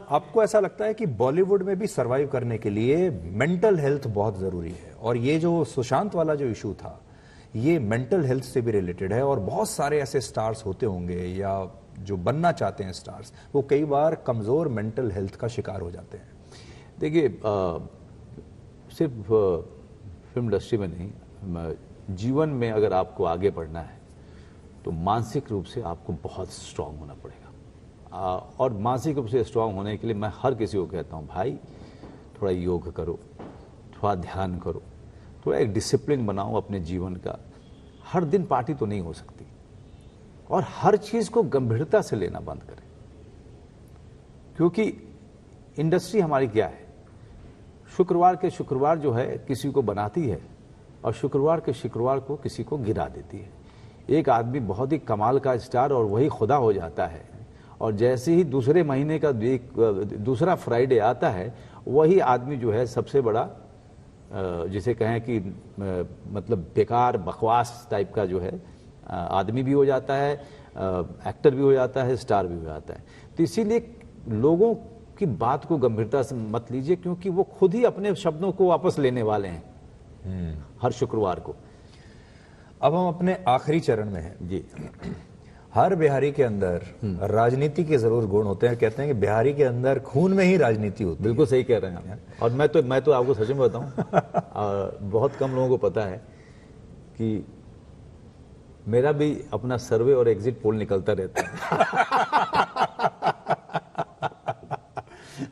आपको ऐसा लगता है कि बॉलीवुड में भी सरवाइव करने के लिए मेंटल हेल्थ बहुत जरूरी है, और ये जो सुशांत वाला जो इशू था ये मेंटल हेल्थ से भी रिलेटेड है, और बहुत सारे ऐसे स्टार्स होते होंगे या जो बनना चाहते हैं स्टार्स, वो कई बार कमजोर मेंटल हेल्थ का शिकार हो जाते हैं। देखिए, सिर्फ फिल्म इंडस्ट्री में नहीं, जीवन में अगर आपको आगे बढ़ना है तो मानसिक रूप से आपको बहुत स्ट्रांग होना पड़ेगा। और मानसिक रूप से स्ट्रांग होने के लिए मैं हर किसी को कहता हूँ, भाई थोड़ा योग करो, थोड़ा ध्यान करो, थोड़ा एक डिसिप्लिन बनाओ अपने जीवन का। हर दिन पार्टी तो नहीं हो सकती, और हर चीज़ को गंभीरता से लेना बंद करें, क्योंकि इंडस्ट्री हमारी क्या है, शुक्रवार के शुक्रवार जो है किसी को बनाती है, और शुक्रवार के शुक्रवार को किसी को गिरा देती है। एक आदमी बहुत ही कमाल का स्टार और वही खुदा हो जाता है, और जैसे ही दूसरे महीने का दूसरा फ्राइडे आता है, वही आदमी जो है सबसे बड़ा जिसे कहें कि मतलब बेकार बकवास टाइप का जो है आदमी भी हो जाता है, एक्टर भी हो जाता है, स्टार भी हो जाता है। तो इसीलिए लोगों की बात को गंभीरता से मत लीजिए, क्योंकि वो खुद ही अपने शब्दों को वापस लेने वाले हैं हर शुक्रवार को। अब हम अपने आखिरी चरण में हैं जी। हर बिहारी के अंदर राजनीति के जरूर गुण होते हैं। कहते हैं कि बिहारी के अंदर खून में ही राजनीति होती है। बिल्कुल सही कह रहे हैं आप। और मैं तो आपको सच में बताऊं, बहुत कम लोगों को पता है कि मेरा भी अपना सर्वे और एग्जिट पोल निकलता रहता है।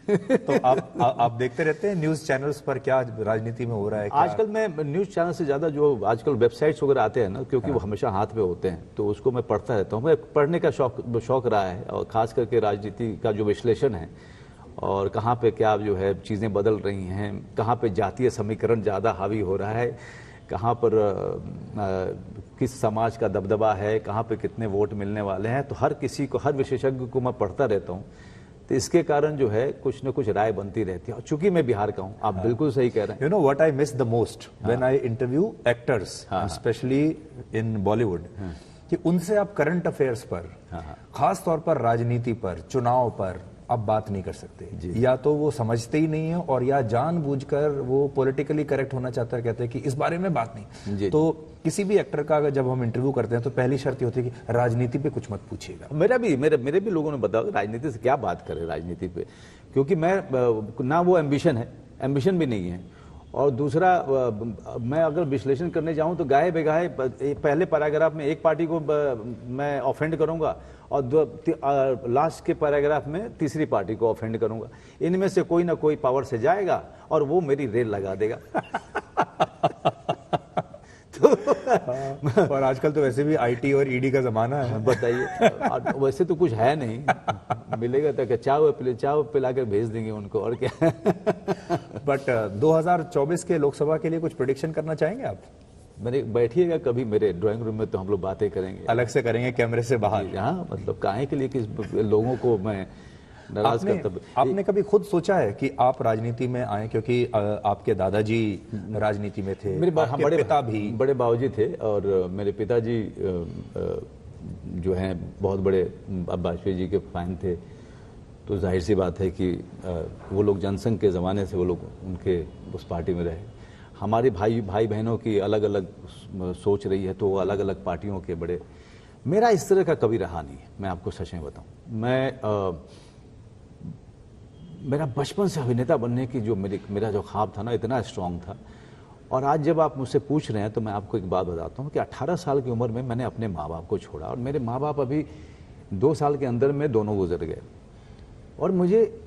तो आप देखते रहते हैं न्यूज चैनल्स पर क्या राजनीति में हो रहा है? आजकल मैं न्यूज चैनल से ज्यादा जो आजकल वेबसाइट्स वगैरह आते हैं ना, क्योंकि वो हमेशा हाथ में होते हैं, तो उसको मैं पढ़ता रहता हूँ। मैं पढ़ने का शौक रहा है, और खास करके राजनीति का जो विश्लेषण है, और कहाँ पे क्या जो है चीजें बदल रही हैं, कहाँ पे जातीय समीकरण ज्यादा हावी हो रहा है, कहाँ पर किस समाज का दबदबा है, कहाँ पे कितने वोट मिलने वाले हैं। तो हर किसी को, हर विशेषज्ञ को मैं पढ़ता रहता हूँ, तो इसके कारण जो है कुछ न कुछ राय बनती रहती है। और चूंकि मैं बिहार का हूं, आप बिल्कुल सही कह रहे हैं। You know what I miss the most when I interview actors, specially in Bollywood, कि उनसे आप करंट अफेयर्स पर, खास तौर पर राजनीति पर, चुनाव पर आप बात नहीं कर सकते। या तो वो समझते ही नहीं है, और या जानबूझकर वो पॉलिटिकली करेक्ट होना चाहता है, कहते हैं कि इस बारे में बात नहीं। तो किसी भी एक्टर का जब हम इंटरव्यू करते हैं तो पहली शर्त ये होती है कि राजनीति पे कुछ मत पूछिएगा। मेरे भी लोगों ने बताया राजनीति से क्या बात करें राजनीति पे, क्योंकि मैं ना वो एम्बिशन भी नहीं है। और दूसरा, मैं अगर विश्लेषण करने जाऊं तो गाहे बेगाहे पहले पैराग्राफ में एक पार्टी को मैं ऑफेंड करूंगा, और लास्ट के पैराग्राफ में तीसरी पार्टी को ऑफेंड करूंगा। इनमें से कोई ना कोई पावर से जाएगा और वो मेरी रेल लगा देगा। और आजकल तो वैसे भी आईटी और ईडी का जमाना है। बताइए, वैसे तो कुछ है नहीं, मिलेगा तो चाय पिला कर भेज देंगे उनको, और क्या। बट 2024 के लोकसभा के लिए कुछ प्रेडिक्शन करना चाहेंगे आप? मैंने बैठिएगा कभी मेरे ड्राइंग रूम में, तो हम लोग बातें करेंगे, अलग से करेंगे, कैमरे से बाहर। हाँ, मतलब काहे के लिए कि लोगों को मैं नाराज करता। आपने कभी खुद सोचा है कि आप राजनीति में आए? क्योंकि आपके दादाजी राजनीति में थे, मेरे पिता भी, बड़े बाबूजी थे, और मेरे पिताजी जो हैं बहुत बड़े वाजपेयी जी के फैन थे। तो जाहिर सी बात है कि वो लोग जनसंघ के ज़माने से वो लोग उनके उस पार्टी में रहे। हमारे भाई बहनों की अलग अलग सोच रही है, तो वो अलग अलग पार्टियों के बड़े। मेरा इस तरह का कभी रहा नहीं है, मैं आपको सच में बताऊं। मेरा बचपन से अभिनेता बनने की जो मेरा जो ख्वाब था ना, इतना स्ट्रांग था। और आज जब आप मुझसे पूछ रहे हैं तो मैं आपको एक बात बताता हूँ कि 18 साल की उम्र में मैंने अपने माँ बाप को छोड़ा, और मेरे माँ बाप अभी 2 साल के अंदर में दोनों गुजर गए। और मुझे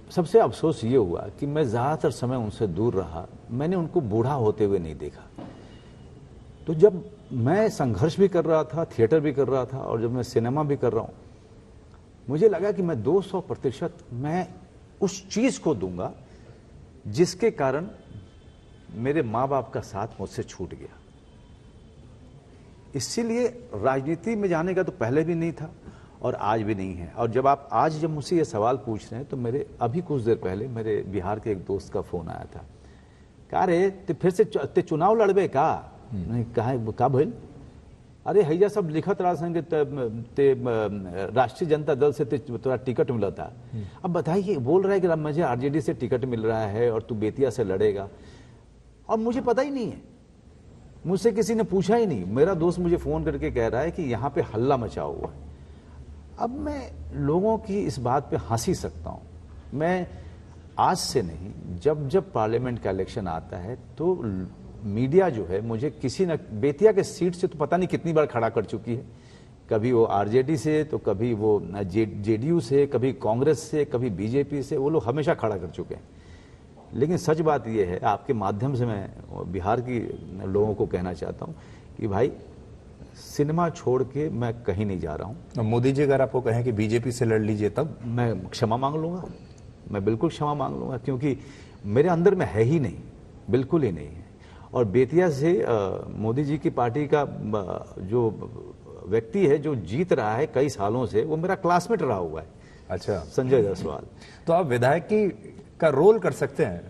सबसे अफसोस ये हुआ कि मैं ज़्यादातर समय उनसे दूर रहा, मैंने उनको बूढ़ा होते हुए नहीं देखा। तो जब मैं संघर्ष भी कर रहा था, थिएटर भी कर रहा था, और जब मैं सिनेमा भी कर रहा हूँ, मुझे लगा कि मैं 200% मैं उस चीज़ को दूंगा जिसके कारण मेरे माँ बाप का साथ मुझसे छूट गया। इसीलिए राजनीति में जाने का तो पहले भी नहीं था और आज भी नहीं है। और जब आप आज जब मुझसे ये सवाल पूछ रहे हैं, तो मेरे अभी कुछ देर पहले मेरे बिहार के एक दोस्त का फोन आया था। कहा रे ते फिर से चुनाव लड़बे का? नहीं, कहा भइल? अरे हैया सब लिखत रहा संगे ते राष्ट्रीय जनता दल से थोड़ा टिकट मिला था। अब बताइए, बोल रहा है कि मुझे आरजेडी से टिकट मिल रहा है और तू बेतिया से लड़ेगा, और मुझे पता ही नहीं है, मुझसे किसी ने पूछा ही नहीं। मेरा दोस्त मुझे फोन करके कह रहा है कि यहाँ पे हल्ला मचा हुआ है। अब मैं लोगों की इस बात पे हंस ही सकता हूं। मैं आज से नहीं, जब जब पार्लियामेंट का इलेक्शन आता है तो मीडिया जो है मुझे किसी न, बेतिया के सीट से तो पता नहीं कितनी बार खड़ा कर चुकी है। कभी वो आरजेडी से, तो कभी वो जेडीयू से, कभी कांग्रेस से, कभी बीजेपी से, वो लोग हमेशा खड़ा कर चुके हैं। लेकिन सच बात यह है, आपके माध्यम से मैं बिहार की लोगों को कहना चाहता हूं कि भाई, सिनेमा छोड़ के मैं कहीं नहीं जा रहा हूं। मोदी जी अगर आपको कहें कि बीजेपी से लड़ लीजिए, तब मैं क्षमा मांग लूंगा, मैं बिल्कुल क्षमा मांग लूंगा, क्योंकि मेरे अंदर में है ही नहीं, बिल्कुल ही नहीं है। और बेतिया से मोदी जी की पार्टी का जो व्यक्ति है जो जीत रहा है कई सालों से, वो मेरा क्लासमेट रहा हुआ है। अच्छा, संजय जायसवाल। तो आप विधायक का रोल कर सकते हैं,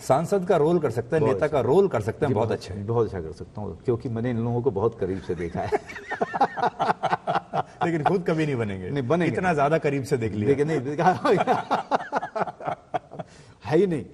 सांसद का रोल कर सकते हैं, नेता का रोल कर सकते हैं। बहुत अच्छा है, बहुत अच्छा कर सकता हूँ, क्योंकि मैंने इन लोगों को बहुत करीब से देखा है। लेकिन खुद कभी नहीं बनेंगे। नहीं बनेंगे, इतना ज्यादा करीब से देख लिया, नहीं है ही नहीं।